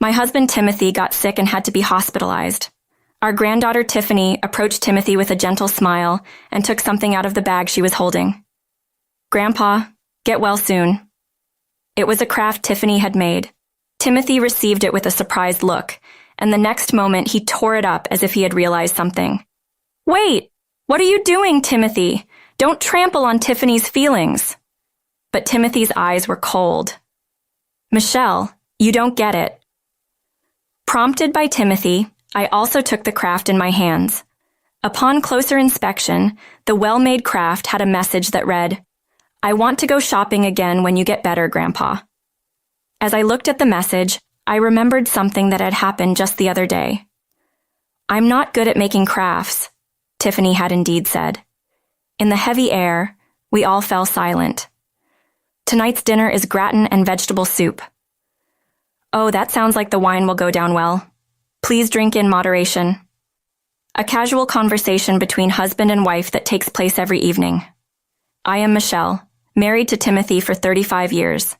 My husband Timothy got sick and had to be hospitalized. Our granddaughter Tiffany approached Timothy with a gentle smile and took something out of the bag she was holding. "Grandpa, get well soon." It was a craft Tiffany had made. Timothy received it with a surprised look, and the next moment he tore it up as if he had realized something. "Wait! What are you doing, Timothy? Don't trample on Tiffany's feelings." But Timothy's eyes were cold. "Michelle, you don't get it." Prompted by Timothy, I also took the craft in my hands. Upon closer inspection, the well-made craft had a message that read, "I want to go shopping again when you get better, Grandpa." As I looked at the message, I remembered something that had happened just the other day. "I'm not good at making crafts," Tiffany had indeed said. In the heavy air, we all fell silent. "Tonight's dinner is gratin and vegetable soup." "Oh, that sounds like the wine will go down well. Please drink in moderation." A casual conversation between husband and wife that takes place every evening. I am Michelle, married to Timothy for 35 years.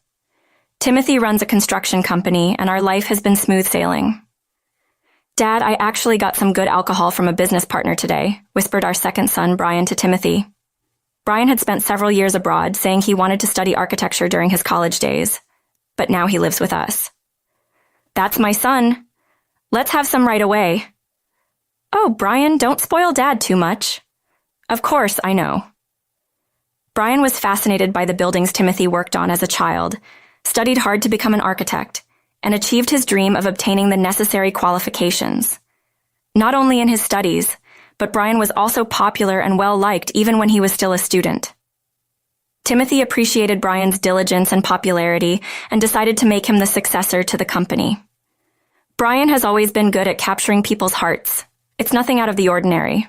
Timothy runs a construction company, and our life has been smooth sailing. "Dad, I actually got some good alcohol from a business partner today," whispered our second son, Brian, to Timothy. Brian had spent several years abroad, saying he wanted to study architecture during his college days, but now he lives with us. "That's my son. Let's have some right away." "Oh, Brian, don't spoil Dad too much." "Of course, I know." Brian was fascinated by the buildings Timothy worked on as a child, studied hard to become an architect, and achieved his dream of obtaining the necessary qualifications. Not only in his studies, but Brian was also popular and well-liked even when he was still a student. Timothy appreciated Brian's diligence and popularity and decided to make him the successor to the company. Brian has always been good at capturing people's hearts. It's nothing out of the ordinary.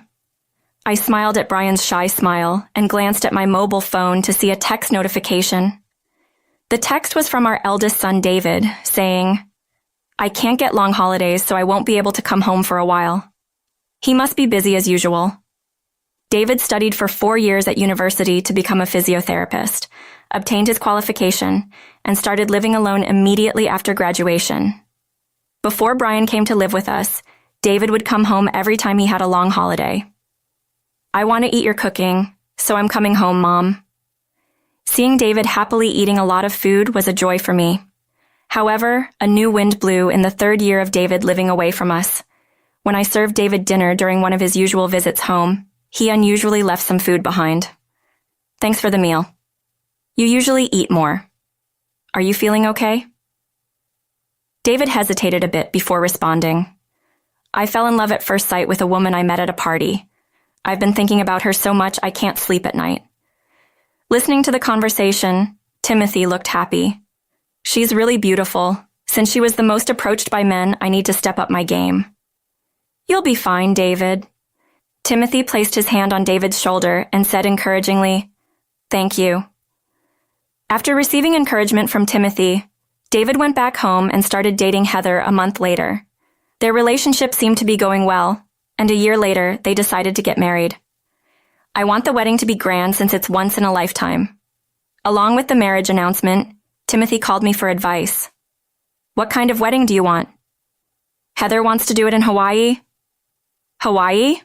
I smiled at Brian's shy smile and glanced at my mobile phone to see a text notification. The text was from our eldest son, David, saying, "I can't get long holidays, so I won't be able to come home for a while." He must be busy as usual. David studied for 4 years at university to become a physiotherapist, obtained his qualification, and started living alone immediately after graduation. Before Brian came to live with us, David would come home every time he had a long holiday. "I want to eat your cooking, so I'm coming home, Mom." Seeing David happily eating a lot of food was a joy for me. However, a new wind blew in the 3rd year of David living away from us. When I served David dinner during one of his usual visits home, he unusually left some food behind. "Thanks for the meal. You usually eat more. Are you feeling okay?" David hesitated a bit before responding. "I fell in love at first sight with a woman I met at a party. I've been thinking about her so much I can't sleep at night." Listening to the conversation, Timothy looked happy. "She's really beautiful. Since she was the most approached by men, I need to step up my game." "You'll be fine, David." Timothy placed his hand on David's shoulder and said encouragingly, "Thank you." After receiving encouragement from Timothy, David went back home and started dating Heather a month later. Their relationship seemed to be going well, and a year later, they decided to get married. I want the wedding to be grand since it's once in a lifetime. Along with the marriage announcement, Timothy called me for advice. "What kind of wedding do you want?" "Heather wants to do it in Hawaii." "Hawaii?"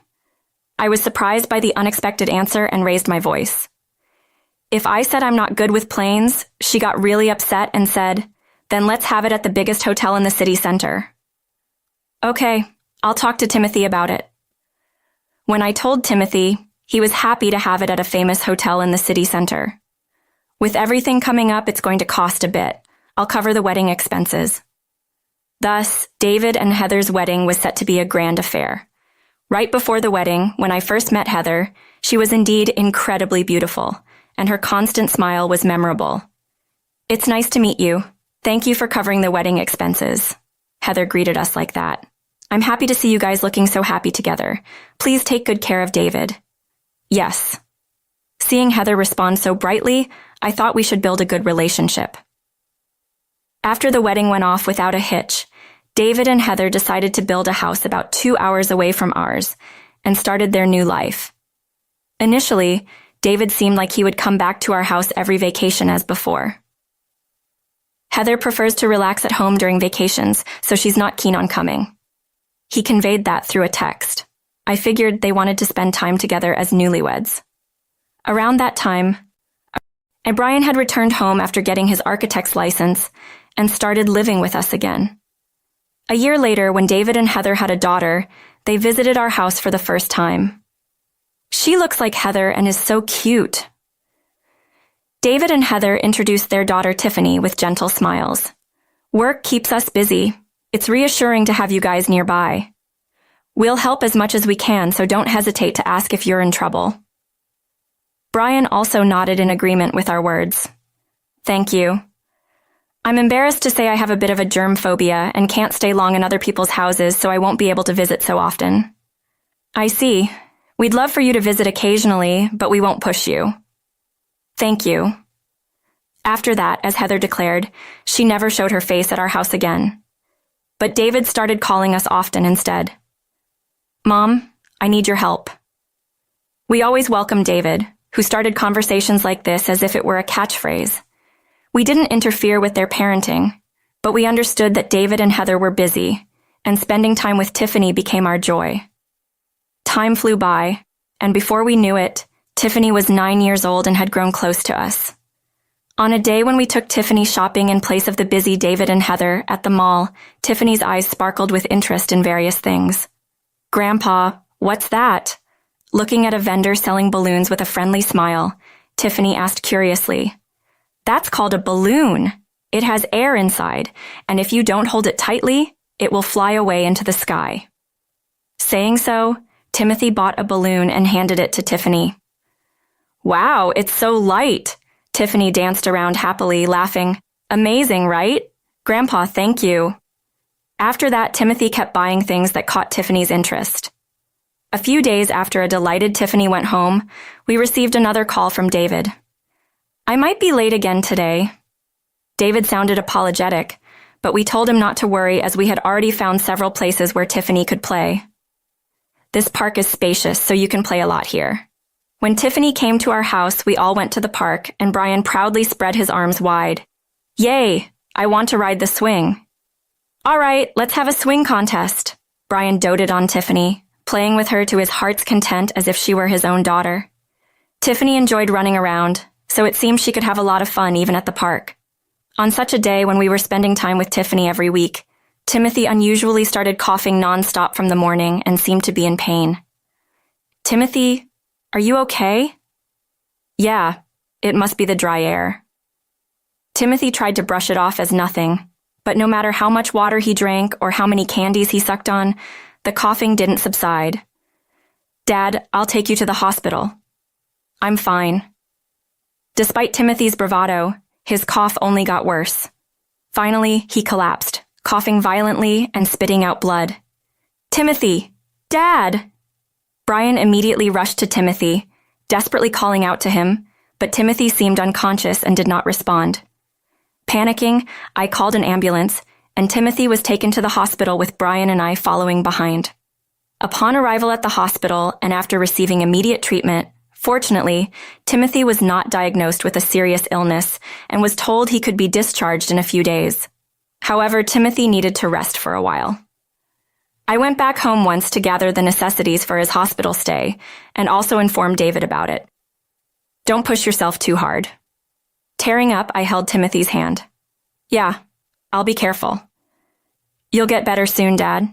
I was surprised by the unexpected answer and raised my voice. If I said I'm not good with planes, she got really upset and said, "Then let's have it at the biggest hotel in the city center." "Okay, I'll talk to Timothy about it." When I told Timothy, he was happy to have it at a famous hotel in the city center. "With everything coming up, it's going to cost a bit. I'll cover the wedding expenses." Thus, David and Heather's wedding was set to be a grand affair. Right before the wedding, when I first met Heather, she was indeed incredibly beautiful, and her constant smile was memorable. "It's nice to meet you. Thank you for covering the wedding expenses." Heather greeted us like that. "I'm happy to see you guys looking so happy together. Please take good care of David." "Yes." Seeing Heather respond so brightly, I thought we should build a good relationship. After the wedding went off without a hitch, David and Heather decided to build a house about 2 hours away from ours and started their new life. Initially, David seemed like he would come back to our house every vacation as before. Heather prefers to relax at home during vacations, so she's not keen on coming. He conveyed that through a text. I figured they wanted to spend time together as newlyweds. Around that time, Brian had returned home after getting his architect's license and started living with us again. A year later, when David and Heather had a daughter, they visited our house for the first time. She looks like Heather and is so cute. David and Heather introduced their daughter Tiffany with gentle smiles. Work keeps us busy. It's reassuring to have you guys nearby. We'll help as much as we can, so don't hesitate to ask if you're in trouble. Brian also nodded in agreement with our words. Thank you. I'm embarrassed to say I have a bit of a germ phobia and can't stay long in other people's houses, so I won't be able to visit so often. I see. We'd love for you to visit occasionally, but we won't push you. Thank you. After that, as Heather declared, she never showed her face at our house again. But David started calling us often instead. Mom, I need your help. We always welcomed David, who started conversations like this as if it were a catchphrase. We didn't interfere with their parenting, but we understood that David and Heather were busy, and spending time with Tiffany became our joy. Time flew by, and before we knew it, Tiffany was 9 years old and had grown close to us. On a day when we took Tiffany shopping in place of the busy David and Heather at the mall, Tiffany's eyes sparkled with interest in various things. Grandpa, what's that? Looking at a vendor selling balloons with a friendly smile, Tiffany asked curiously. That's called a balloon. It has air inside, and if you don't hold it tightly, it will fly away into the sky. Saying so, Timothy bought a balloon and handed it to Tiffany. Wow, it's so light. Tiffany danced around happily, laughing. Amazing, right? Grandpa, thank you. After that, Timothy kept buying things that caught Tiffany's interest. A few days after a delighted Tiffany went home, we received another call from David. I might be late again today. David sounded apologetic, but we told him not to worry as we had already found several places where Tiffany could play. This park is spacious, so you can play a lot here. When Tiffany came to our house, we all went to the park, and Brian proudly spread his arms wide. Yay! I want to ride the swing. All right, let's have a swing contest. Brian doted on Tiffany, playing with her to his heart's content as if she were his own daughter. Tiffany enjoyed running around, so it seemed she could have a lot of fun even at the park. On such a day when we were spending time with Tiffany every week, Timothy unusually started coughing nonstop from the morning and seemed to be in pain. Timothy, are you okay? Yeah, it must be the dry air. Timothy tried to brush it off as nothing, but no matter how much water he drank or how many candies he sucked on, the coughing didn't subside. Dad, I'll take you to the hospital. I'm fine. Despite Timothy's bravado, his cough only got worse. Finally, he collapsed, coughing violently and spitting out blood. Timothy! Dad! Brian immediately rushed to Timothy, desperately calling out to him, but Timothy seemed unconscious and did not respond. Panicking, I called an ambulance, and Timothy was taken to the hospital with Brian and I following behind. Upon arrival at the hospital and after receiving immediate treatment, fortunately, Timothy was not diagnosed with a serious illness and was told he could be discharged in a few days. However, Timothy needed to rest for a while. I went back home once to gather the necessities for his hospital stay and also informed David about it. Don't push yourself too hard. Tearing up, I held Timothy's hand. Yeah, I'll be careful. You'll get better soon, Dad.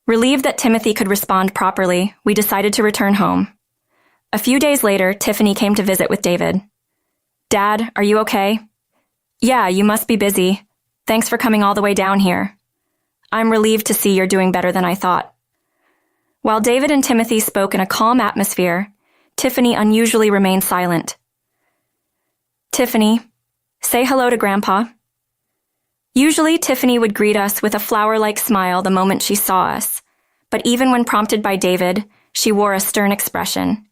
Relieved that Timothy could respond properly, we decided to return home. A few days later, Tiffany came to visit with David. Dad, are you okay? Yeah, you must be busy. Thanks for coming all the way down here. I'm relieved to see you're doing better than I thought. While David and Timothy spoke in a calm atmosphere, Tiffany unusually remained silent. Tiffany, say hello to Grandpa. Usually, Tiffany would greet us with a flower-like smile the moment she saw us, but even when prompted by David, she wore a stern expression.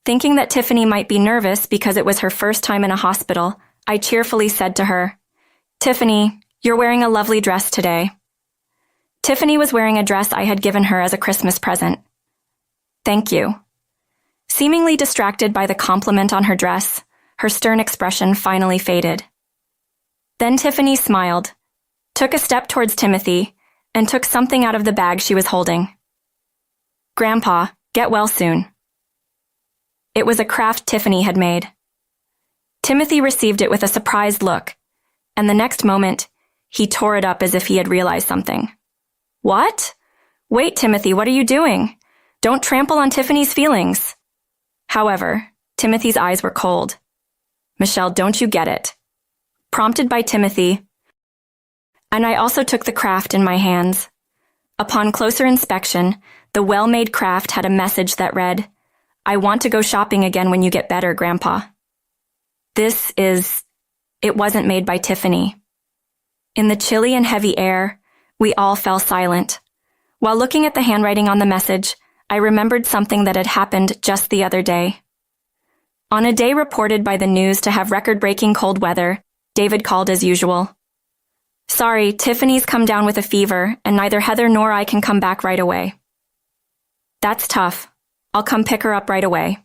Thinking that Tiffany might be nervous because it was her first time in a hospital, I cheerfully said to her, Tiffany, you're wearing a lovely dress today. Tiffany was wearing a dress I had given her as a Christmas present. Thank you. Seemingly distracted by the compliment on her dress, her stern expression finally faded. Then Tiffany smiled, took a step towards Timothy, and took something out of the bag she was holding. Grandpa, get well soon. It was a craft Tiffany had made. Timothy received it with a surprised look, and the next moment, he tore it up as if he had realized something. What? Wait, Timothy, what are you doing? Don't trample on Tiffany's feelings. However, Timothy's eyes were cold. Michelle, don't you get it? Prompted by Timothy, and I also took the craft in my hands. Upon closer inspection, the well-made craft had a message that read, I want to go shopping again when you get better, Grandpa. It wasn't made by Tiffany. In the chilly and heavy air, we all fell silent. While looking at the handwriting on the message, I remembered something that had happened just the other day. On a day reported by the news to have record-breaking cold weather, David called as usual. Sorry, Tiffany's come down with a fever, and neither Heather nor I can come back right away. That's tough. I'll come pick her up right away.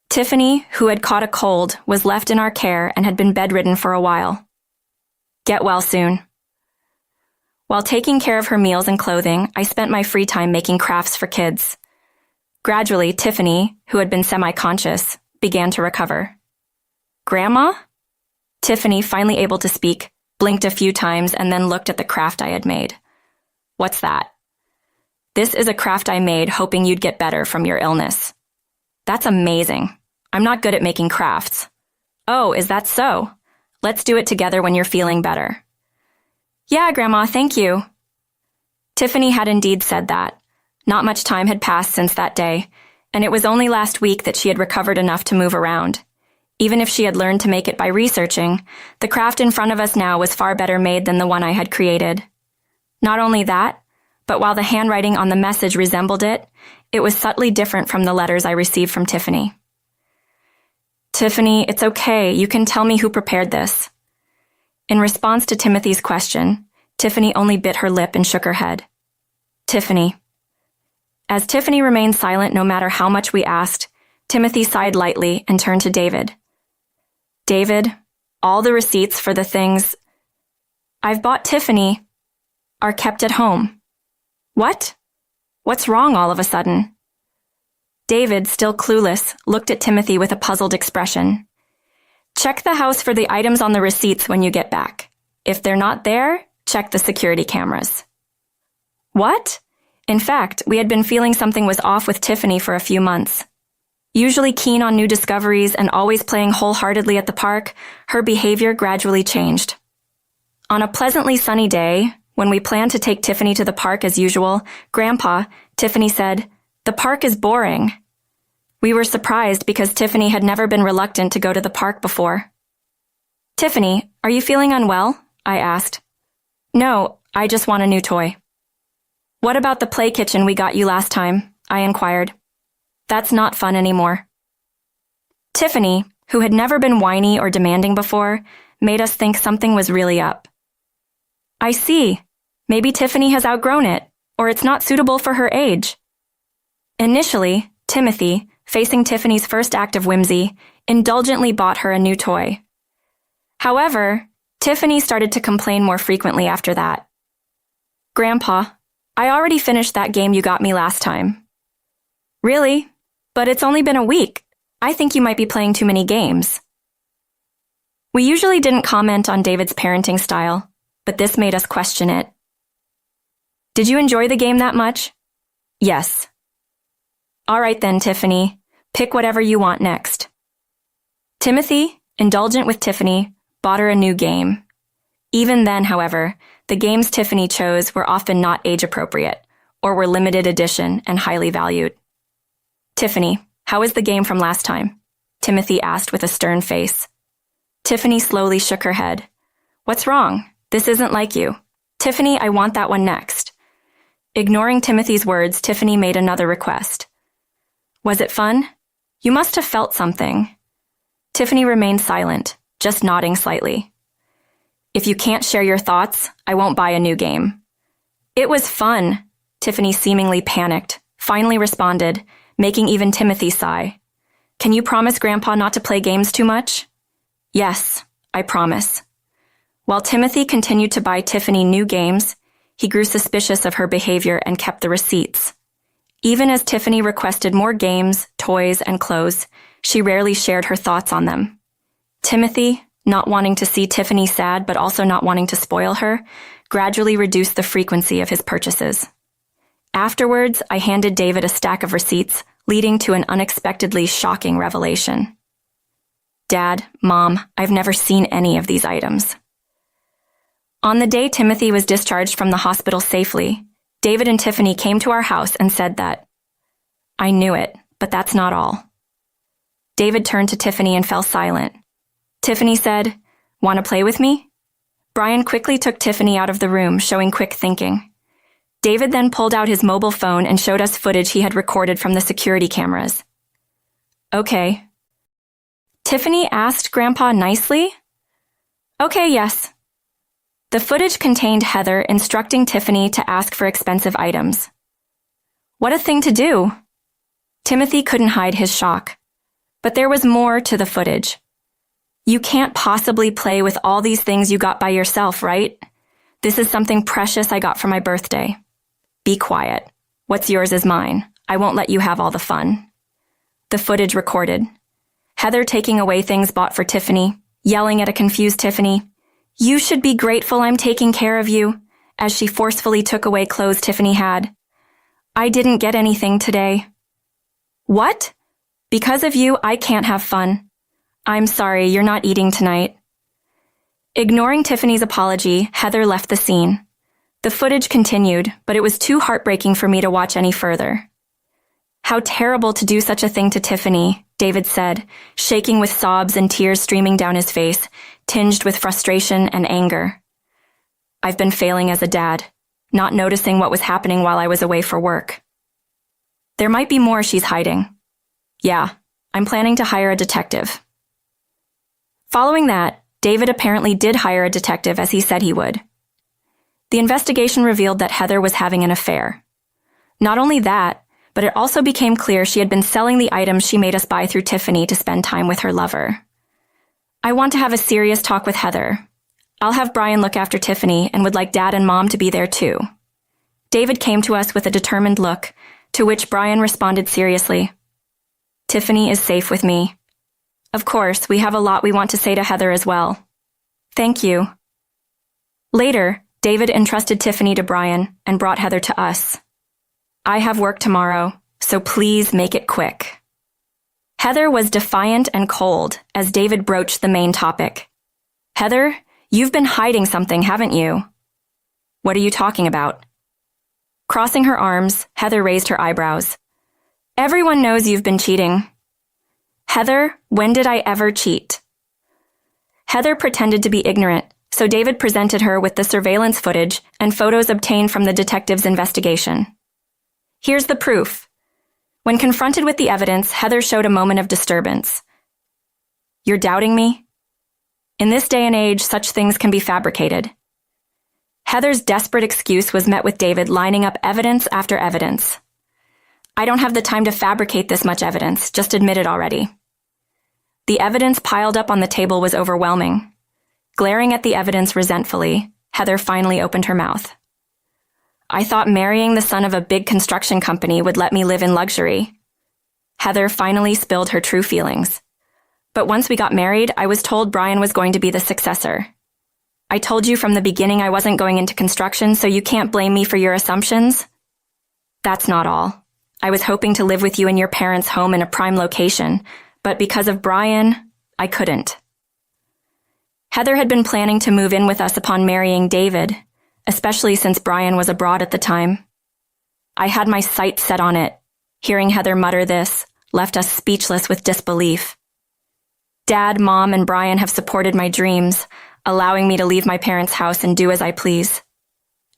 Tiffany, who had caught a cold, was left in our care and had been bedridden for a while. Get well soon. While taking care of her meals and clothing, I spent my free time making crafts for kids. Gradually, Tiffany, who had been semi-conscious, began to recover. Grandma? Tiffany, finally able to speak, blinked a few times and then looked at the craft I had made. What's that? This is a craft I made hoping you'd get better from your illness. That's amazing. I'm not good at making crafts. Oh, is that so? Let's do it together when you're feeling better. Yeah, Grandma, thank you. Tiffany had indeed said that. Not much time had passed since that day, and it was only last week that she had recovered enough to move around. Even if she had learned to make it by researching, the craft in front of us now was far better made than the one I had created. Not only that, but while the handwriting on the message resembled it, it was subtly different from the letters I received from Tiffany. Tiffany, it's okay. You can tell me who prepared this. In response to Timothy's question, Tiffany only bit her lip and shook her head. Tiffany. As Tiffany remained silent no matter how much we asked, Timothy sighed lightly and turned to David. David, all the receipts for the things I've bought Tiffany are kept at home. What? What's wrong all of a sudden? David, still clueless, looked at Timothy with a puzzled expression. Check the house for the items on the receipts when you get back. If they're not there, check the security cameras. What? In fact, we had been feeling something was off with Tiffany for a few months. Usually keen on new discoveries and always playing wholeheartedly at the park, her behavior gradually changed. On a pleasantly sunny day, when we planned to take Tiffany to the park as usual, Grandpa, Tiffany said, "The park is boring." We were surprised because Tiffany had never been reluctant to go to the park before. Tiffany, are you feeling unwell? I asked. No, I just want a new toy. What about the play kitchen we got you last time? I inquired. That's not fun anymore. Tiffany, who had never been whiny or demanding before, made us think something was really up. I see. Maybe Tiffany has outgrown it, or it's not suitable for her age. Initially, Timothy, facing Tiffany's first act of whimsy, indulgently bought her a new toy. However, Tiffany started to complain more frequently after that. Grandpa, I already finished that game you got me last time. Really? But it's only been a week. I think you might be playing too many games. We usually didn't comment on David's parenting style, but this made us question it. Did you enjoy the game that much? Yes. All right then, Tiffany. Pick whatever you want next. Timothy, indulgent with Tiffany, bought her a new game. Even then, however, the games Tiffany chose were often not age-appropriate, or were limited edition and highly valued. Tiffany, how is the game from last time? Timothy asked with a stern face. Tiffany slowly shook her head. What's wrong? This isn't like you. Tiffany, I want that one next. Ignoring Timothy's words, Tiffany made another request. Was it fun? You must have felt something. Tiffany remained silent, just nodding slightly. If you can't share your thoughts, I won't buy a new game. It was fun, Tiffany seemingly panicked, finally responded, making even Timothy sigh. Can you promise Grandpa not to play games too much? Yes, I promise. While Timothy continued to buy Tiffany new games, he grew suspicious of her behavior and kept the receipts. Even as Tiffany requested more games, toys, and clothes, she rarely shared her thoughts on them. Timothy, not wanting to see Tiffany sad but also not wanting to spoil her, gradually reduced the frequency of his purchases. Afterwards, I handed David a stack of receipts, leading to an unexpectedly shocking revelation. Dad, Mom, I've never seen any of these items. On the day Timothy was discharged from the hospital safely, David and Tiffany came to our house and said that, "I knew it, but that's not all." David turned to Tiffany and fell silent. Tiffany said, "Want to play with me?" Brian quickly took Tiffany out of the room, showing quick thinking. David then pulled out his mobile phone and showed us footage he had recorded from the security cameras. "Okay." Tiffany asked Grandpa nicely. "Okay, yes." The footage contained Heather instructing Tiffany to ask for expensive items. What a thing to do! Timothy couldn't hide his shock. But there was more to the footage. You can't possibly play with all these things you got by yourself, right? This is something precious I got for my birthday. Be quiet. What's yours is mine. I won't let you have all the fun. The footage recorded. Heather taking away things bought for Tiffany, yelling at a confused Tiffany, "You should be grateful I'm taking care of you," as she forcefully took away clothes Tiffany had. "I didn't get anything today." "What? Because of you, I can't have fun. I'm sorry, you're not eating tonight." Ignoring Tiffany's apology, Heather left the scene. The footage continued, but it was too heartbreaking for me to watch any further. "How terrible to do such a thing to Tiffany," David said, shaking with sobs and tears streaming down his face, tinged with frustration and anger. "I've been failing as a dad, not noticing what was happening while I was away for work. There might be more she's hiding. Yeah, I'm planning to hire a detective." Following that, David apparently did hire a detective as he said he would. The investigation revealed that Heather was having an affair. Not only that, but it also became clear she had been selling the items she made us buy through Tiffany to spend time with her lover. "I want to have a serious talk with Heather. I'll have Brian look after Tiffany and would like Dad and Mom to be there too." David came to us with a determined look, to which Brian responded seriously. "Tiffany is safe with me. Of course, we have a lot we want to say to Heather as well. Thank you." Later, David entrusted Tiffany to Brian and brought Heather to us. "I have work tomorrow, so please make it quick." Heather was defiant and cold as David broached the main topic. "Heather, you've been hiding something, haven't you?" "What are you talking about?" Crossing her arms, Heather raised her eyebrows. "Everyone knows you've been cheating." "Heather, when did I ever cheat?" Heather pretended to be ignorant, so David presented her with the surveillance footage and photos obtained from the detective's investigation. "Here's the proof." When confronted with the evidence, Heather showed a moment of disturbance. "You're doubting me?" In this day and age, such things can be fabricated. Heather's desperate excuse was met with David lining up evidence after evidence. "I don't have the time to fabricate this much evidence, just admit it already." The evidence piled up on the table was overwhelming. Glaring at the evidence resentfully, Heather finally opened her mouth. "I thought marrying the son of a big construction company would let me live in luxury." Heather finally spilled her true feelings. "But once we got married, I was told Brian was going to be the successor. I told you from the beginning I wasn't going into construction, so you can't blame me for your assumptions." "That's not all. I was hoping to live with you in your parents' home in a prime location, but because of Brian, I couldn't." Heather had been planning to move in with us upon marrying David, especially since Brian was abroad at the time. I had my sights set on it. Hearing Heather mutter this left us speechless with disbelief. Dad, Mom, and Brian have supported my dreams, allowing me to leave my parents' house and do as I please.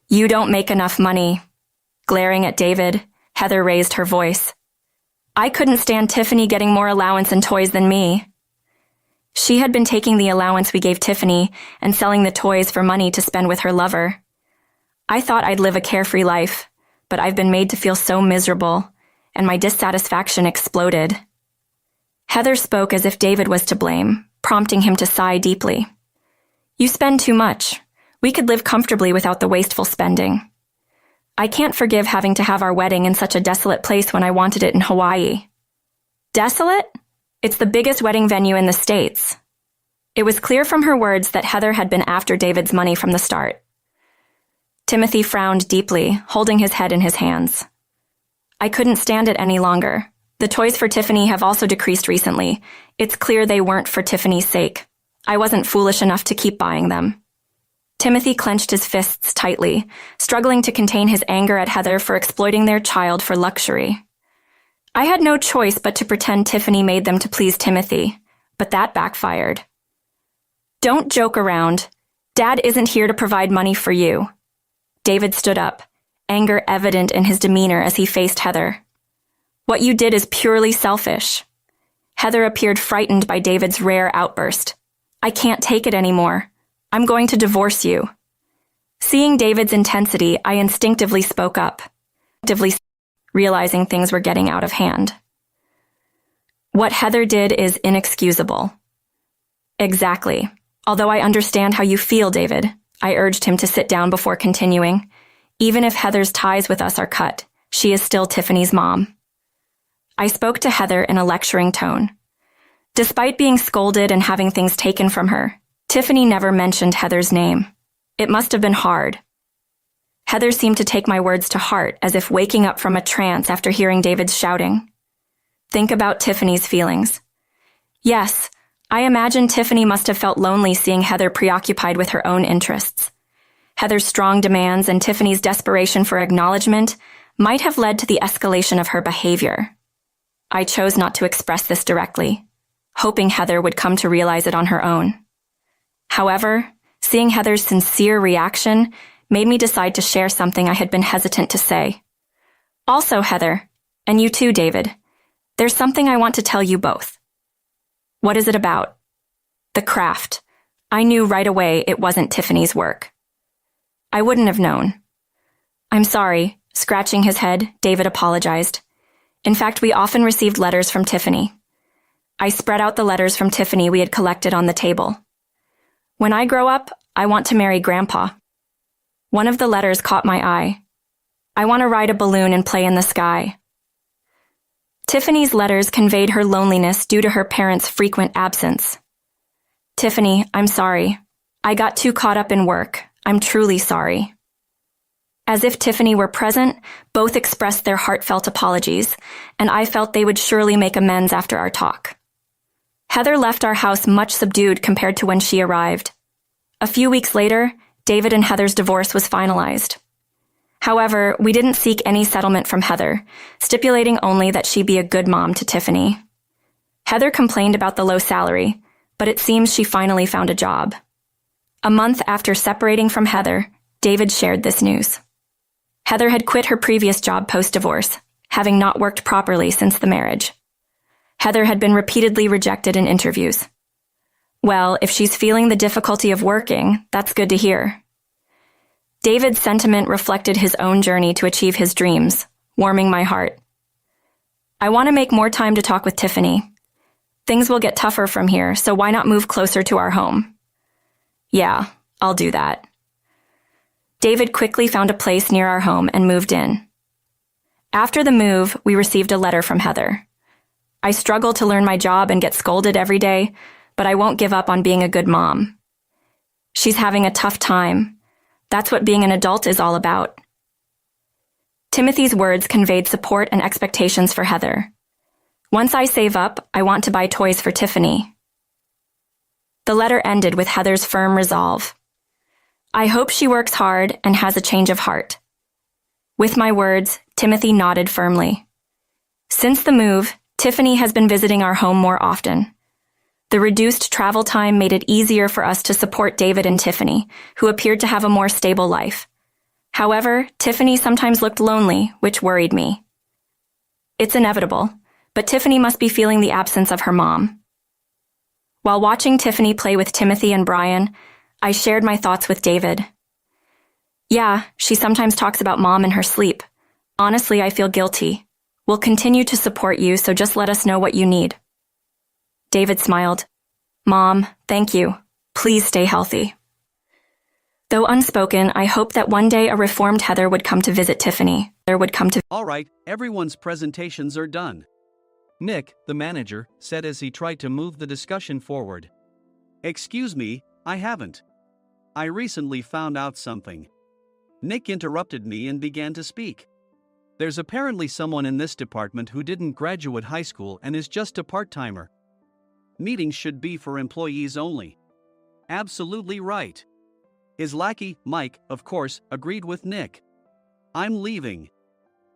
"You don't make enough money." Glaring at David, Heather raised her voice. "I couldn't stand Tiffany getting more allowance and toys than me." She had been taking the allowance we gave Tiffany and selling the toys for money to spend with her lover. I thought I'd live a carefree life, but I've been made to feel so miserable, and my dissatisfaction exploded. Heather spoke as if David was to blame, prompting him to sigh deeply. You spend too much. We could live comfortably without the wasteful spending. I can't forgive having to have our wedding in such a desolate place when I wanted it in Hawaii. Desolate? It's the biggest wedding venue in the States. It was clear from her words that Heather had been after David's money from the start. Timothy frowned deeply, holding his head in his hands. I couldn't stand it any longer. The toys for Tiffany have also decreased recently. It's clear they weren't for Tiffany's sake. I wasn't foolish enough to keep buying them. Timothy clenched his fists tightly, struggling to contain his anger at Heather for exploiting their child for luxury. I had no choice but to pretend Tiffany made them to please Timothy, but that backfired. Don't joke around. Dad isn't here to provide money for you. David stood up, anger evident in his demeanor as he faced Heather. What you did is purely selfish. Heather appeared frightened by David's rare outburst. I can't take it anymore. I'm going to divorce you. Seeing David's intensity, I instinctively spoke up, realizing things were getting out of hand. What Heather did is inexcusable. Exactly. Although I understand how you feel, David, I urged him to sit down before continuing. Even if Heather's ties with us are cut, she is still Tiffany's mom. I spoke to Heather in a lecturing tone. Despite being scolded and having things taken from her, Tiffany never mentioned Heather's name. It must have been hard. Heather seemed to take my words to heart, as if waking up from a trance after hearing David's shouting. Think about Tiffany's feelings. Yes, I imagine Tiffany must have felt lonely seeing Heather preoccupied with her own interests. Heather's strong demands and Tiffany's desperation for acknowledgement might have led to the escalation of her behavior. I chose not to express this directly, hoping Heather would come to realize it on her own. However, seeing Heather's sincere reaction made me decide to share something I had been hesitant to say. Also, Heather, and you too, David, there's something I want to tell you both. What is it about? The craft. I knew right away it wasn't Tiffany's work. I wouldn't have known. I'm sorry, scratching his head, David apologized. In fact, we often received letters from Tiffany. I spread out the letters from Tiffany we had collected on the table. When I grow up, I want to marry Grandpa. One of the letters caught my eye. I want to ride a balloon and play in the sky. Tiffany's letters conveyed her loneliness due to her parents' frequent absence. Tiffany, I'm sorry. I got too caught up in work. I'm truly sorry. As if Tiffany were present, both expressed their heartfelt apologies, and I felt they would surely make amends after our talk. Heather left our house much subdued compared to when she arrived. A few weeks later, David and Heather's divorce was finalized. However, we didn't seek any settlement from Heather, stipulating only that she be a good mom to Tiffany. Heather complained about the low salary, but it seems she finally found a job. A month after separating from Heather, David shared this news. Heather had quit her previous job post-divorce, having not worked properly since the marriage. Heather had been repeatedly rejected in interviews. Well, if she's feeling the difficulty of working, that's good to hear. David's sentiment reflected his own journey to achieve his dreams, warming my heart. I want to make more time to talk with Tiffany. Things will get tougher from here, so why not move closer to our home? Yeah, I'll do that. David quickly found a place near our home and moved in. After the move, we received a letter from Heather. I struggle to learn my job and get scolded every day, but I won't give up on being a good mom. She's having a tough time. That's what being an adult is all about. Timothy's words conveyed support and expectations for Heather. Once I save up, I want to buy toys for Tiffany. The letter ended with Heather's firm resolve. I hope she works hard and has a change of heart. With my words, Timothy nodded firmly. Since the move, Tiffany has been visiting our home more often. The reduced travel time made it easier for us to support David and Tiffany, who appeared to have a more stable life. However, Tiffany sometimes looked lonely, which worried me. It's inevitable, but Tiffany must be feeling the absence of her mom. While watching Tiffany play with Timothy and Brian, I shared my thoughts with David. Yeah, she sometimes talks about mom in her sleep. Honestly, I feel guilty. We'll continue to support you, so just let us know what you need. David smiled. Mom, thank you. Please stay healthy. Though unspoken, I hoped that one day a reformed Heather would come to visit Tiffany. All right, everyone's presentations are done, Nick, the manager, said as he tried to move the discussion forward. Excuse me, I haven't. I recently found out something. Nick interrupted me and began to speak. There's apparently someone in this department who didn't graduate high school and is just a part-timer. Meetings should be for employees only. Absolutely right. His lackey, Mike, of course, agreed with Nick. I'm leaving.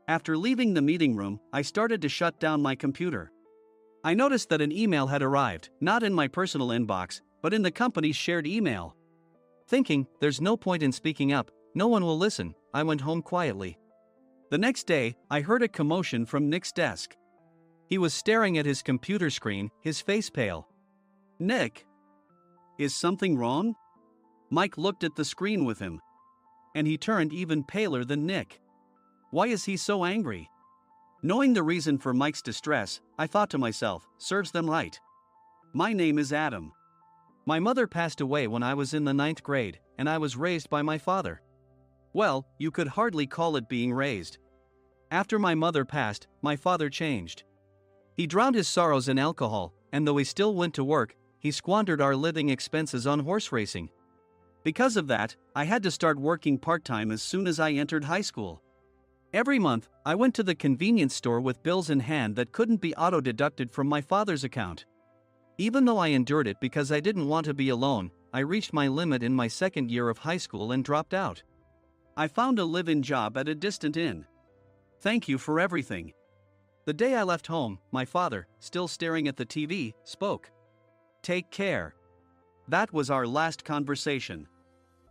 After leaving the meeting room, I started to shut down my computer. I noticed that an email had arrived, not in my personal inbox, but in the company's shared email. Thinking, there's no point in speaking up, no one will listen, I went home quietly. The next day, I heard a commotion from Nick's desk. He was staring at his computer screen, his face pale. Nick? Is something wrong? Mike looked at the screen with him. And he turned even paler than Nick. Why is he so angry? Knowing the reason for Mike's distress, I thought to myself, serves them right. My name is Adam. My mother passed away when I was in the 9th grade, and I was raised by my father. Well, you could hardly call it being raised. After my mother passed, my father changed. He drowned his sorrows in alcohol, and though he still went to work, he squandered our living expenses on horse racing. Because of that, I had to start working part-time as soon as I entered high school. Every month, I went to the convenience store with bills in hand that couldn't be auto-deducted from my father's account. Even though I endured it because I didn't want to be alone, I reached my limit in my 2nd year of high school and dropped out. I found a live-in job at a distant inn. Thank you for everything. The day I left home, my father, still staring at the TV, spoke. Take care. That was our last conversation.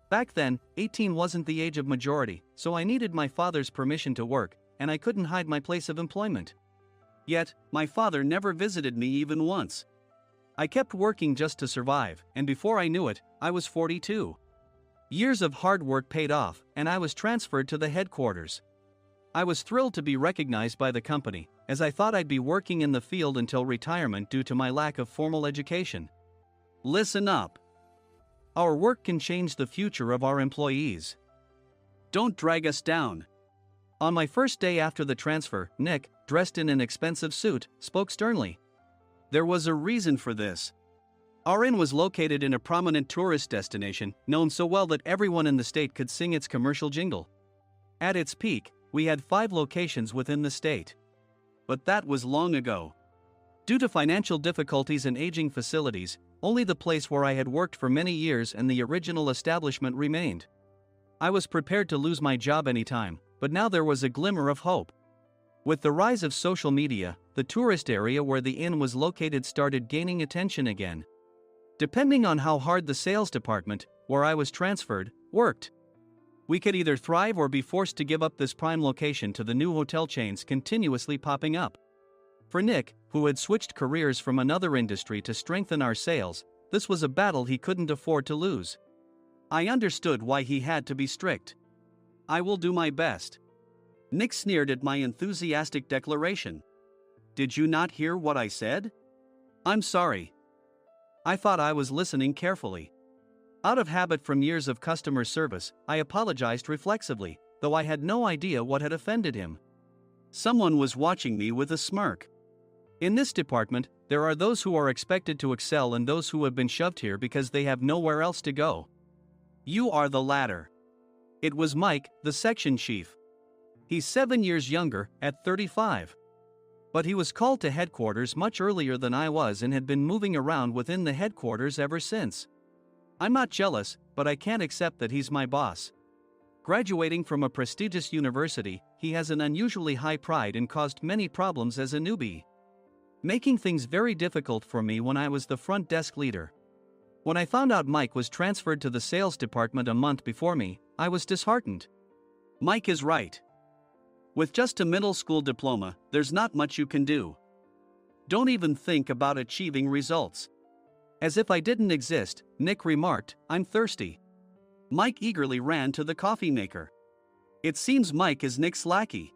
Back then, 18 wasn't the age of majority, so I needed my father's permission to work, and I couldn't hide my place of employment. Yet, my father never visited me even once. I kept working just to survive, and before I knew it, I was 42. Years of hard work paid off, and I was transferred to the headquarters. I was thrilled to be recognized by the company, as I thought I'd be working in the field until retirement due to my lack of formal education. Listen up. Our work can change the future of our employees. Don't drag us down. On my first day after the transfer, Nick, dressed in an expensive suit, spoke sternly. There was a reason for this. Our inn was located in a prominent tourist destination, known so well that everyone in the state could sing its commercial jingle. At its peak, we had 5 locations within the state. But that was long ago. Due to financial difficulties and aging facilities, only the place where I had worked for many years and the original establishment remained. I was prepared to lose my job anytime, but now there was a glimmer of hope. With the rise of social media, the tourist area where the inn was located started gaining attention again. Depending on how hard the sales department, where I was transferred, worked, we could either thrive or be forced to give up this prime location to the new hotel chains continuously popping up. For Nick, who had switched careers from another industry to strengthen our sales, this was a battle he couldn't afford to lose. I understood why he had to be strict. I will do my best. Nick sneered at my enthusiastic declaration. Did you not hear what I said? I'm sorry. I thought I was listening carefully. Out of habit from years of customer service, I apologized reflexively, though I had no idea what had offended him. Someone was watching me with a smirk. In this department, there are those who are expected to excel and those who have been shoved here because they have nowhere else to go. You are the latter. It was Mike, the section chief. He's 7 years younger, at 35. But he was called to headquarters much earlier than I was and had been moving around within the headquarters ever since. I'm not jealous, but I can't accept that he's my boss. Graduating from a prestigious university, he has an unusually high pride and caused many problems as a newbie, making things very difficult for me when I was the front desk leader. When I found out Mike was transferred to the sales department a month before me, I was disheartened. Mike is right. With just a middle school diploma, there's not much you can do. Don't even think about achieving results. As if I didn't exist, Nick remarked, I'm thirsty. Mike eagerly ran to the coffee maker. It seems Mike is Nick's lackey.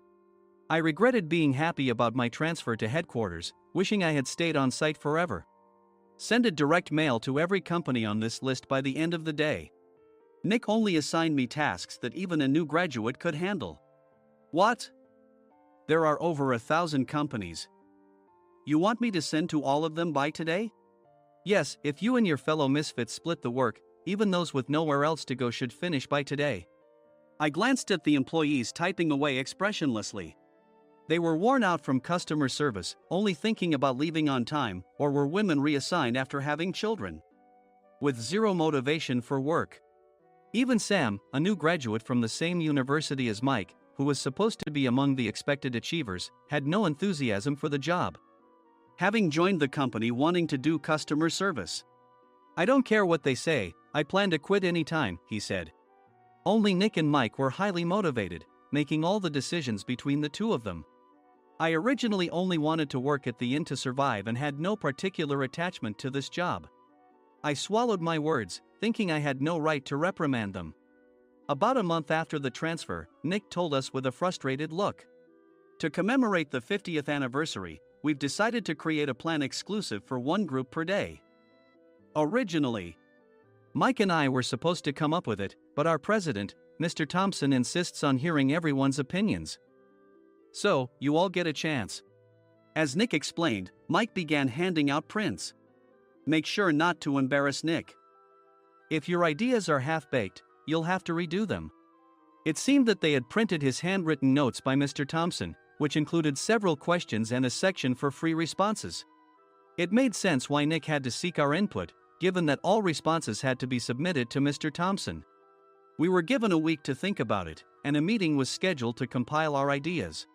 I regretted being happy about my transfer to headquarters, wishing I had stayed on site forever. Send a direct mail to every company on this list by the end of the day. Nick only assigned me tasks that even a new graduate could handle. What? There are over 1,000 companies. You want me to send to all of them by today? Yes, if you and your fellow misfits split the work, even those with nowhere else to go should finish by today. I glanced at the employees typing away expressionlessly. They were worn out from customer service, only thinking about leaving on time, or were women reassigned after having children. With zero motivation for work. Even Sam, a new graduate from the same university as Mike, who was supposed to be among the expected achievers, had no enthusiasm for the job. Having joined the company wanting to do customer service. I don't care what they say, I plan to quit anytime, he said. Only Nick and Mike were highly motivated, making all the decisions between the two of them. I originally only wanted to work at the inn to survive and had no particular attachment to this job. I swallowed my words, thinking I had no right to reprimand them. About a month after the transfer, Nick told us with a frustrated look. To commemorate the 50th anniversary, we've decided to create a plan exclusive for one group per day. Originally, Mike and I were supposed to come up with it, but our president, Mr. Thompson, insists on hearing everyone's opinions. So, you all get a chance. As Nick explained, Mike began handing out prints. Make sure not to embarrass Nick. If your ideas are half-baked, you'll have to redo them. It seemed that they had printed his handwritten notes by Mr. Thompson, which included several questions and a section for free responses. It made sense why Nick had to seek our input, given that all responses had to be submitted to Mr. Thompson. We were given a week to think about it, and a meeting was scheduled to compile our ideas.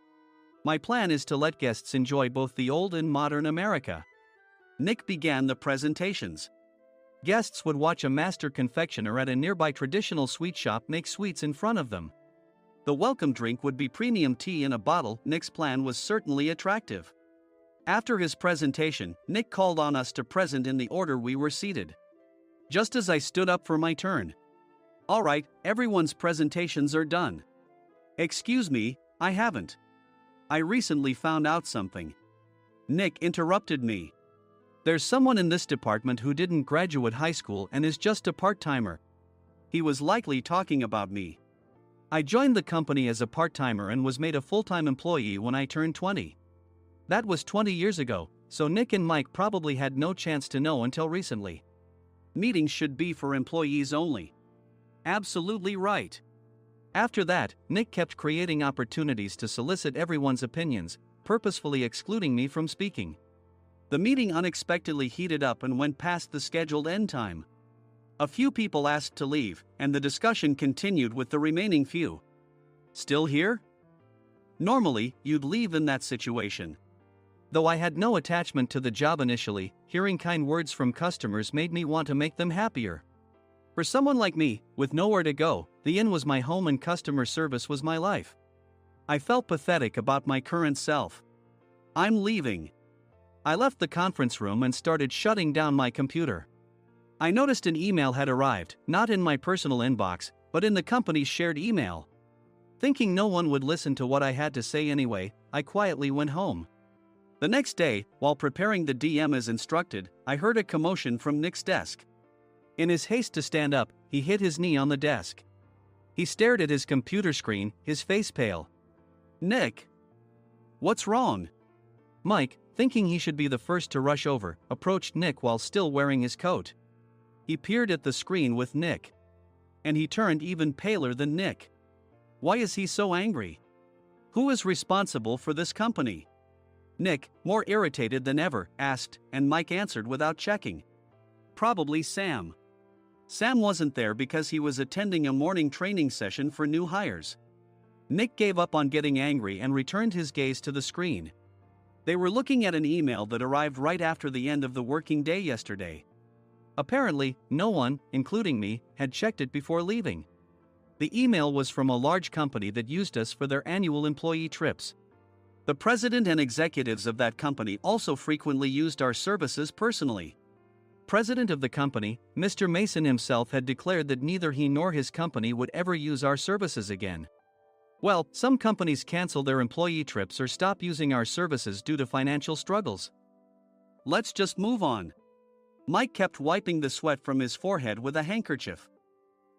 My plan is to let guests enjoy both the old and modern America. Nick began the presentations. Guests would watch a master confectioner at a nearby traditional sweet shop make sweets in front of them. The welcome drink would be premium tea in a bottle. Nick's plan was certainly attractive. After his presentation, Nick called on us to present in the order we were seated. Just as I stood up for my turn. All right, everyone's presentations are done. Excuse me, I haven't. I recently found out something. Nick interrupted me. There's someone in this department who didn't graduate high school and is just a part-timer. He was likely talking about me. I joined the company as a part-timer and was made a full-time employee when I turned 20. That was 20 years ago, so Nick and Mike probably had no chance to know until recently. Meetings should be for employees only. Absolutely right. After that, Nick kept creating opportunities to solicit everyone's opinions, purposefully excluding me from speaking. The meeting unexpectedly heated up and went past the scheduled end time. A few people asked to leave, and the discussion continued with the remaining few. Still here? Normally, you'd leave in that situation. Though I had no attachment to the job initially, hearing kind words from customers made me want to make them happier. For someone like me, with nowhere to go, the inn was my home and customer service was my life. I felt pathetic about my current self. I'm leaving. I left the conference room and started shutting down my computer. I noticed an email had arrived, not in my personal inbox, but in the company's shared email. Thinking no one would listen to what I had to say anyway, I quietly went home. The next day, while preparing the DM as instructed, I heard a commotion from Nick's desk. In his haste to stand up, he hit his knee on the desk. He stared at his computer screen, his face pale. Nick! What's wrong? Mike, thinking he should be the first to rush over, approached Nick while still wearing his coat. He peered at the screen with Nick. And he turned even paler than Nick. Why is he so angry? Who is responsible for this company? Nick, more irritated than ever, asked, and Mike answered without checking. Probably Sam. Sam wasn't there because he was attending a morning training session for new hires. Nick gave up on getting angry and returned his gaze to the screen. They were looking at an email that arrived right after the end of the working day yesterday. Apparently, no one, including me, had checked it before leaving. The email was from a large company that used us for their annual employee trips. The president and executives of that company also frequently used our services personally. President of the company, Mr. Mason himself, had declared that neither he nor his company would ever use our services again. Well, some companies cancel their employee trips or stop using our services due to financial struggles. Let's just move on. Mike kept wiping the sweat from his forehead with a handkerchief.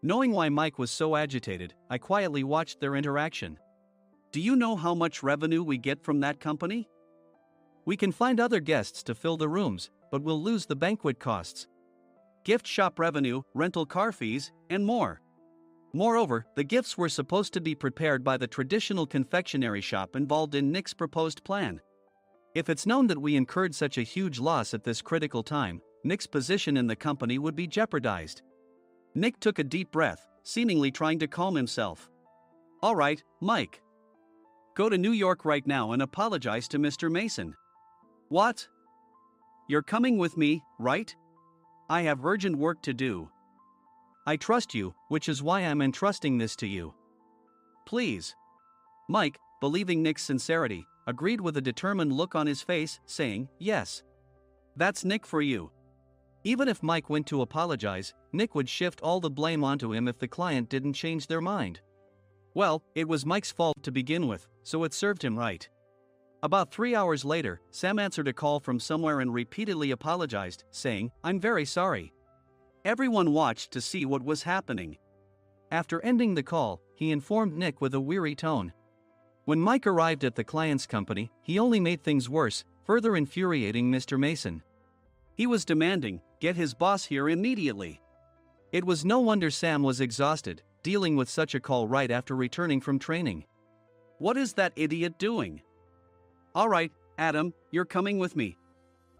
Knowing why Mike was so agitated, I quietly watched their interaction. Do you know how much revenue we get from that company? We can find other guests to fill the rooms, but we'll lose the banquet costs, gift shop revenue, rental car fees, and more. Moreover, the gifts were supposed to be prepared by the traditional confectionery shop involved in Nick's proposed plan. If it's known that we incurred such a huge loss at this critical time, Nick's position in the company would be jeopardized. Nick took a deep breath, seemingly trying to calm himself. All right, Mike. Go to New York right now and apologize to Mr. Mason. What? You're coming with me, right? I have urgent work to do. I trust you, which is why I'm entrusting this to you. Please. Mike, believing Nick's sincerity, agreed with a determined look on his face, saying, yes. That's Nick for you. Even if Mike went to apologize, Nick would shift all the blame onto him if the client didn't change their mind. Well, it was Mike's fault to begin with, so it served him right. About 3 hours later, Sam answered a call from somewhere and repeatedly apologized, saying, I'm very sorry. Everyone watched to see what was happening. After ending the call, he informed Nick with a weary tone. When Mike arrived at the client's company, he only made things worse, further infuriating Mr. Mason. He was demanding, get his boss here immediately. It was no wonder Sam was exhausted, dealing with such a call right after returning from training. What is that idiot doing? All right, Adam, you're coming with me.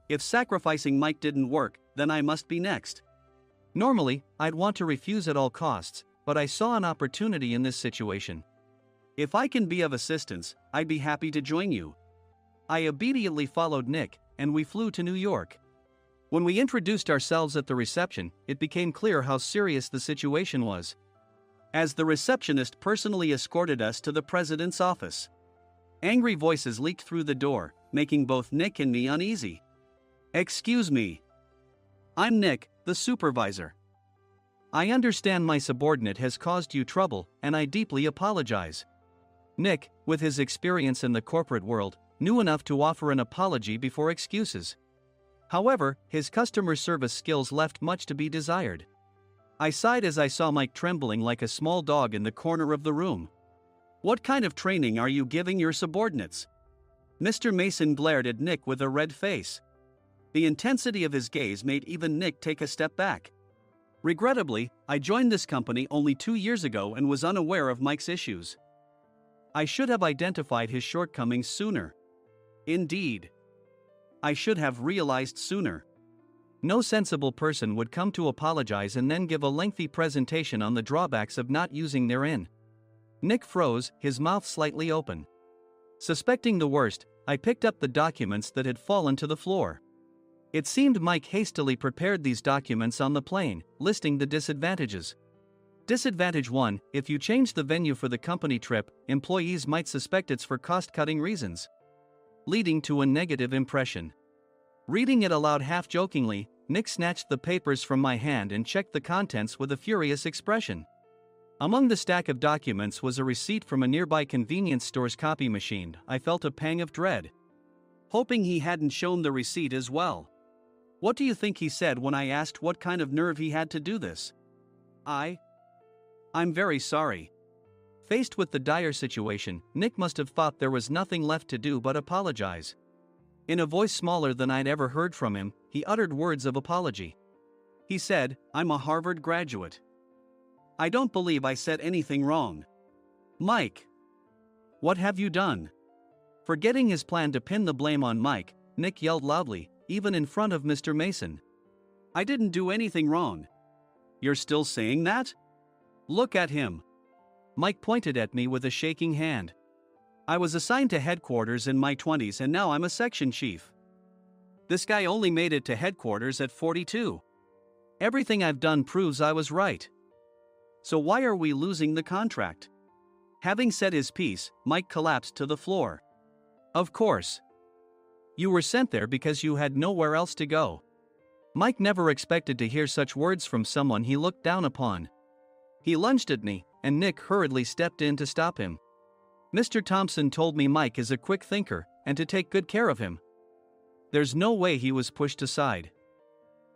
If sacrificing Mike didn't work, then I must be next. Normally, I'd want to refuse at all costs, but I saw an opportunity in this situation. If I can be of assistance, I'd be happy to join you. I immediately followed Nick, and we flew to New York. When we introduced ourselves at the reception, it became clear how serious the situation was, as the receptionist personally escorted us to the president's office. Angry voices leaked through the door, making both Nick and me uneasy. Excuse me. I'm Nick, the supervisor. I understand my subordinate has caused you trouble, and I deeply apologize. Nick, with his experience in the corporate world, knew enough to offer an apology before excuses. However, his customer service skills left much to be desired. I sighed as I saw Mike trembling like a small dog in the corner of the room. What kind of training are you giving your subordinates? Mr. Mason glared at Nick with a red face. The intensity of his gaze made even Nick take a step back. Regrettably, I joined this company only 2 years ago and was unaware of Mike's issues. I should have identified his shortcomings sooner. Indeed. I should have realized sooner. No sensible person would come to apologize and then give a lengthy presentation on the drawbacks of not using their in. Nick froze, his mouth slightly open. Suspecting the worst, I picked up the documents that had fallen to the floor. It seemed Mike hastily prepared these documents on the plane, listing the disadvantages. Disadvantage 1: if you change the venue for the company trip, employees might suspect it's for cost-cutting reasons, leading to a negative impression. Reading it aloud half-jokingly, Nick snatched the papers from my hand and checked the contents with a furious expression. Among the stack of documents was a receipt from a nearby convenience store's copy machine. I felt a pang of dread, hoping he hadn't shown the receipt as well. What do you think he said when I asked what kind of nerve he had to do this? I'm very sorry. Faced with the dire situation, Nick must have thought there was nothing left to do but apologize. In a voice smaller than I'd ever heard from him, he uttered words of apology. He said, I'm a Harvard graduate. I don't believe I said anything wrong. Mike! What have you done? Forgetting his plan to pin the blame on Mike, Nick yelled loudly, even in front of Mr. Mason. I didn't do anything wrong. You're still saying that? Look at him. Mike pointed at me with a shaking hand. I was assigned to headquarters in my 20s and now I'm a section chief. This guy only made it to headquarters at 42. Everything I've done proves I was right. So why are we losing the contract? Having said his piece, Mike collapsed to the floor. Of course. You were sent there because you had nowhere else to go. Mike never expected to hear such words from someone he looked down upon. He lunged at me, and Nick hurriedly stepped in to stop him. Mr. Thompson told me Mike is a quick thinker, and to take good care of him. There's no way he was pushed aside.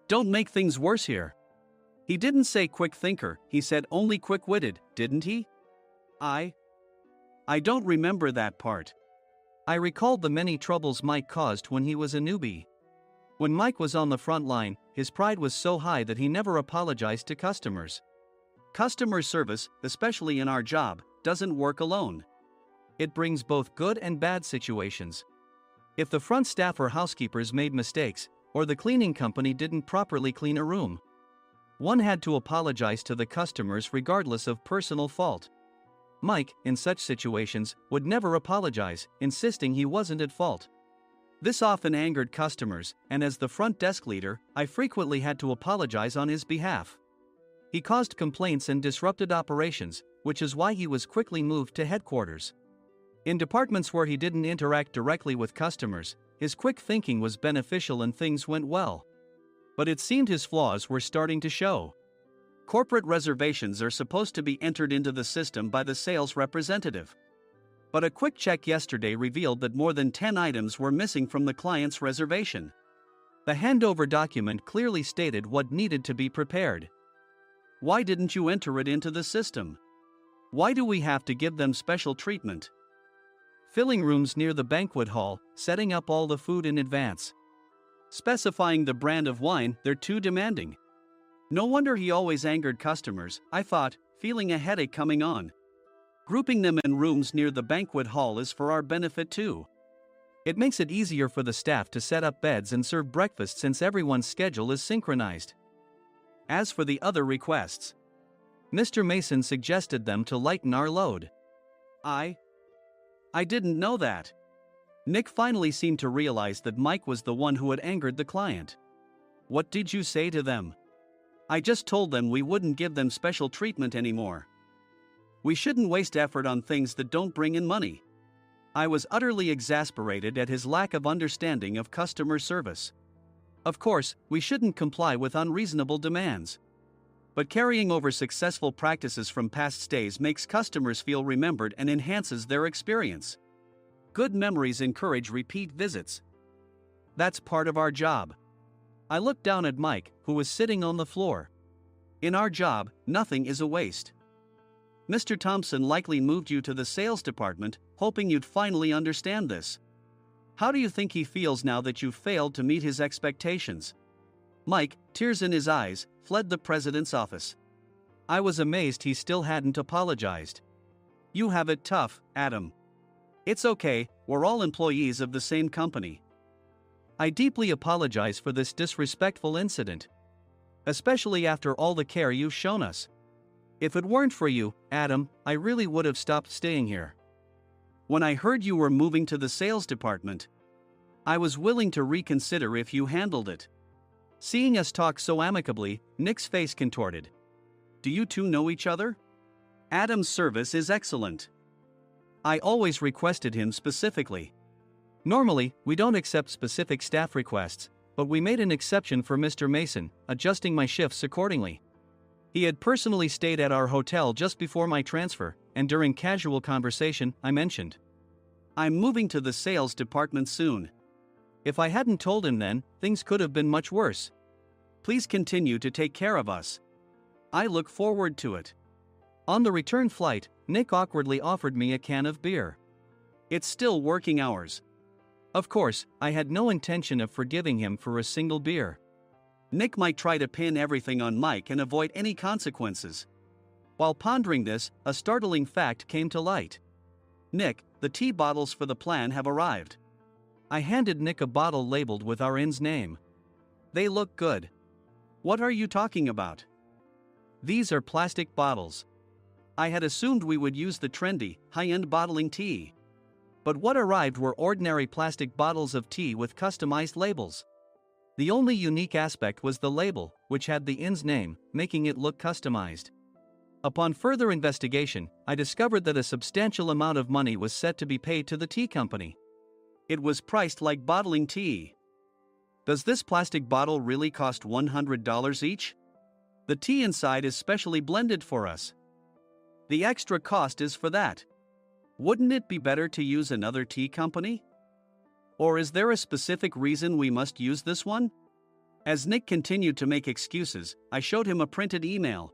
Don't make things worse here. He didn't say quick thinker, he said only quick-witted, didn't he? I don't remember that part. I recalled the many troubles Mike caused when he was a newbie. When Mike was on the front line, his pride was so high that he never apologized to customers. Customer service, especially in our job, doesn't work alone. It brings both good and bad situations. If the front staff or housekeepers made mistakes, or the cleaning company didn't properly clean a room, one had to apologize to the customers regardless of personal fault. Mike, in such situations, would never apologize, insisting he wasn't at fault. This often angered customers, and as the front desk leader, I frequently had to apologize on his behalf. He caused complaints and disrupted operations, which is why he was quickly moved to headquarters. In departments where he didn't interact directly with customers, his quick thinking was beneficial and things went well. But it seemed his flaws were starting to show. Corporate reservations are supposed to be entered into the system by the sales representative. But a quick check yesterday revealed that more than 10 items were missing from the client's reservation. The handover document clearly stated what needed to be prepared. Why didn't you enter it into the system? Why do we have to give them special treatment? Filling rooms near the banquet hall, setting up all the food in advance. Specifying the brand of wine, they're too demanding. No wonder he always angered customers, I thought, feeling a headache coming on. Grouping them in rooms near the banquet hall is for our benefit too. It makes it easier for the staff to set up beds and serve breakfast since everyone's schedule is synchronized. As for the other requests, Mr. Mason suggested them to lighten our load. I didn't know that. Nick finally seemed to realize that Mike was the one who had angered the client. What did you say to them? I just told them we wouldn't give them special treatment anymore. We shouldn't waste effort on things that don't bring in money. I was utterly exasperated at his lack of understanding of customer service. Of course, we shouldn't comply with unreasonable demands. But carrying over successful practices from past stays makes customers feel remembered and enhances their experience. Good memories encourage repeat visits. That's part of our job. I looked down at Mike, who was sitting on the floor. In our job, nothing is a waste. Mr. Thompson likely moved you to the sales department, hoping you'd finally understand this. How do you think he feels now that you've failed to meet his expectations? Mike, tears in his eyes, fled the president's office. I was amazed he still hadn't apologized. You have it tough, Adam. It's okay, we're all employees of the same company. I deeply apologize for this disrespectful incident. Especially after all the care you've shown us. If it weren't for you, Adam, I really would have stopped staying here. When I heard you were moving to the sales department, I was willing to reconsider if you handled it. Seeing us talk so amicably, Nick's face contorted. Do you two know each other? Adam's service is excellent. I always requested him specifically. Normally, we don't accept specific staff requests, but we made an exception for Mr. Mason, adjusting my shifts accordingly. He had personally stayed at our hotel just before my transfer, and during casual conversation, I mentioned, I'm moving to the sales department soon. If I hadn't told him then, things could have been much worse. Please continue to take care of us. I look forward to it. On the return flight, Nick awkwardly offered me a can of beer. It's still working hours. Of course, I had no intention of forgiving him for a single beer. Nick might try to pin everything on Mike and avoid any consequences. While pondering this, a startling fact came to light. Nick, the tea bottles for the plan have arrived. I handed Nick a bottle labeled with our inn's name. They look good. What are you talking about? These are plastic bottles. I had assumed we would use the trendy, high-end bottling tea. But what arrived were ordinary plastic bottles of tea with customized labels. The only unique aspect was the label, which had the inn's name, making it look customized. Upon further investigation, I discovered that a substantial amount of money was set to be paid to the tea company. It was priced like bottling tea. Does this plastic bottle really cost $100 each? The tea inside is specially blended for us. The extra cost is for that. Wouldn't it be better to use another tea company? Or is there a specific reason we must use this one? As Nick continued to make excuses, I showed him a printed email.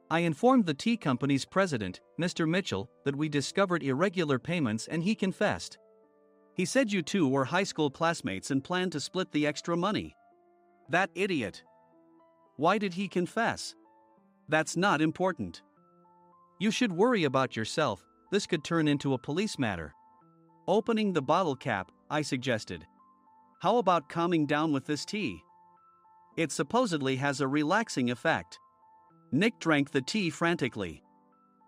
I informed the tea company's president, Mr. Mitchell, that we discovered irregular payments and he confessed. He said you two were high school classmates and planned to split the extra money. That idiot. Why did he confess? That's not important. You should worry about yourself, this could turn into a police matter. Opening the bottle cap, I suggested. How about calming down with this tea? It supposedly has a relaxing effect. Nick drank the tea frantically.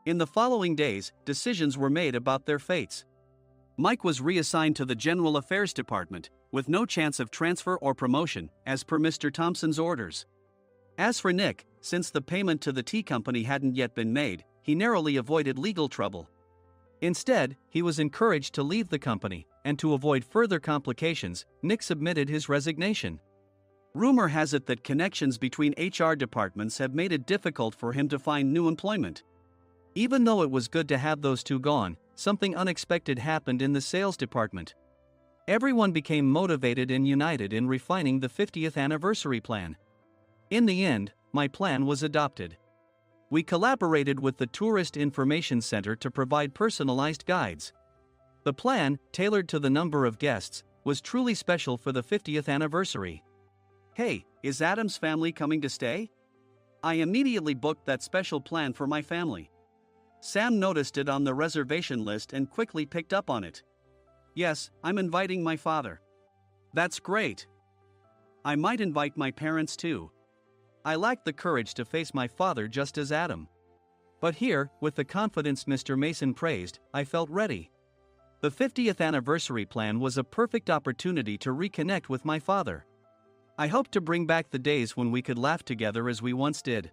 In the following days, decisions were made about their fates. Mike was reassigned to the General Affairs Department, with no chance of transfer or promotion, as per Mr. Thompson's orders. As for Nick, since the payment to the tea company hadn't yet been made, he narrowly avoided legal trouble. Instead, he was encouraged to leave the company, and to avoid further complications, Nick submitted his resignation. Rumor has it that connections between HR departments have made it difficult for him to find new employment. Even though it was good to have those two gone, something unexpected happened in the sales department. Everyone became motivated and united in refining the 50th anniversary plan. In the end, my plan was adopted. We collaborated with the Tourist Information Center to provide personalized guides. The plan, tailored to the number of guests, was truly special for the 50th anniversary. Hey, is Adam's family coming to stay? I immediately booked that special plan for my family. Sam noticed it on the reservation list and quickly picked up on it. Yes, I'm inviting my father. That's great. I might invite my parents too. I lacked the courage to face my father just as Adam. But here, with the confidence Mr. Mason praised, I felt ready. The 50th anniversary plan was a perfect opportunity to reconnect with my father. I hoped to bring back the days when we could laugh together as we once did.